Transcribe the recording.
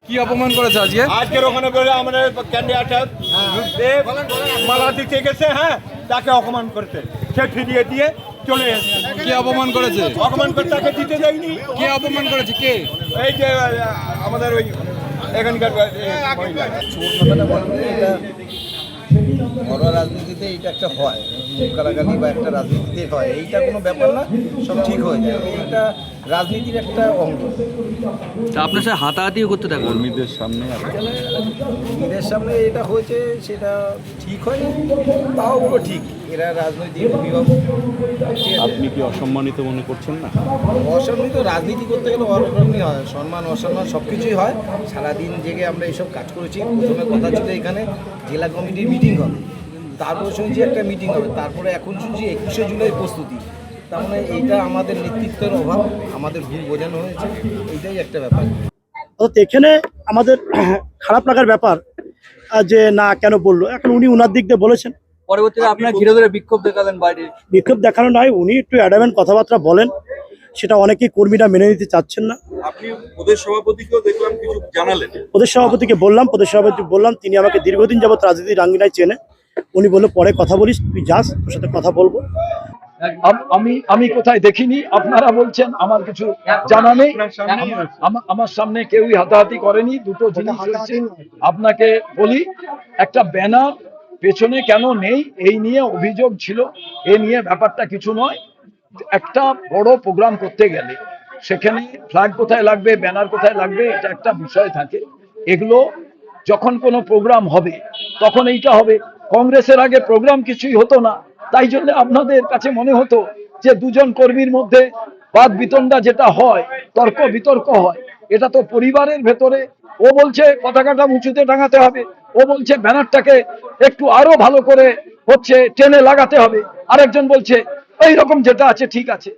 কি অপমান করেছে আজকে? আজকের ওখানে বলে আমাদের ক্যান্ডিডেট মালা দিতে গেছে, হ্যাঁ তাকে অপমান করেছে, সে ফিরিয়ে দিয়ে চলে এসেছে। কি অপমান করেছে? অপমান করে তাকে দিতে দেয়নি। কে অপমান করেছে? কে? এই যে আমাদের ওই এখানকার ঘরোয়া রাজনীতিতে এইটা একটা হয়, মুখ গালাগালি বা একটা রাজনীতিতে হয়, এইটা কোনো ব্যাপার না, সব ঠিক হয়ে যায়। এইটা রাজনীতির একটা অঙ্গ। আপনার সাথে হাতাহাতিও করতে থাকবে কর্মীদের সামনে এটা হয়েছে, সেটা ঠিক হয়, তাও বলো ঠিক, এরা রাজনৈতিক অভিভাবক। আপনি কি অসম্মানিত মনে করছেন না? অসম্মানিত রাজনীতি করতে গেলে অরকমই হয়, সম্মান অসম্মান সব কিছুই হয়। সারাদিন জেগে আমরা এইসব কাজ করেছি। প্রথমে কথা ছিল এখানে জেলা কমিটির মিটিং হবে, তারপর শুনছি একটা মিটিং হবে, তারপরে এখন শুনছি 21শে জুলাই প্রস্তুতি। তার মানে এইটা আমাদের নেতৃত্বের অভাব, আমাদের ভুল বোঝানো হয়েছে, এইটাই একটা ব্যাপার। এখানে আমাদের খারাপ লাগার ব্যাপার যে না কেন বললো, এখন উনি উনার দিক দিয়ে বলেছেন, পরবর্তীতে আপনার ঘিরে ধরে বিক্ষোভ দেখালেন বাইরে। বিক্ষোভ দেখানো নয়, উনি একটু অ্যাডামেন্ট কথাবার্তা বলেন, সেটা অনেকেই কর্মীরা মেনে নিতে চাচ্ছেন না। আপনি প্রদেশ সভাপতিকেও দেখলাম কিছু জানালেন। প্রদেশ সভাপতিকে বললাম, তিনি আমাকে দীর্ঘদিন যাবত রাজনীতির রাঙ্গিনায় চেনে। উনি বললো পরে কথা বলিস, তুই যাস, তোর সাথে কথা বলবো। আমি কোথায় দেখিনি, আপনারা বলছেন, আমার কিছু জানা নেই। আমার সামনে কেউই হাতাহাতি করেনি। দুটো জিনিস হচ্ছে, আপনাকে বলি, একটা ব্যানার পেছনে কেন নেই এই নিয়ে অভিযোগ ছিল, এ নিয়ে ব্যাপারটা কিছু নয়। একটা বড় প্রোগ্রাম করতে গেলে সেখানে ফ্ল্যাগ কোথায় লাগবে, ব্যানার কোথায় লাগবে, এটা একটা বিষয় থাকে। এগুলো যখন কোনো প্রোগ্রাম হবে তখন এইটা হবে। কংগ্রেসের আগে প্রোগ্রাম কিছুই হতো না, তাই জন্য আপনাদের কাছে মনে হতো যে দুজন কর্মীর মধ্যে বাদ বিতণ্ডা যেটা হয়, তর্ক বিতর্ক হয়, এটা তো পরিবারের ভেতরে। ও বলছে পতাকাটা উঁচুতে টাঙাতে হবে, ও বলছে ব্যানারটাকে একটু আরো ভালো করে টেনে লাগাতে হবে, আরেকজন বলছে এই রকম যেটা আছে ঠিক আছে।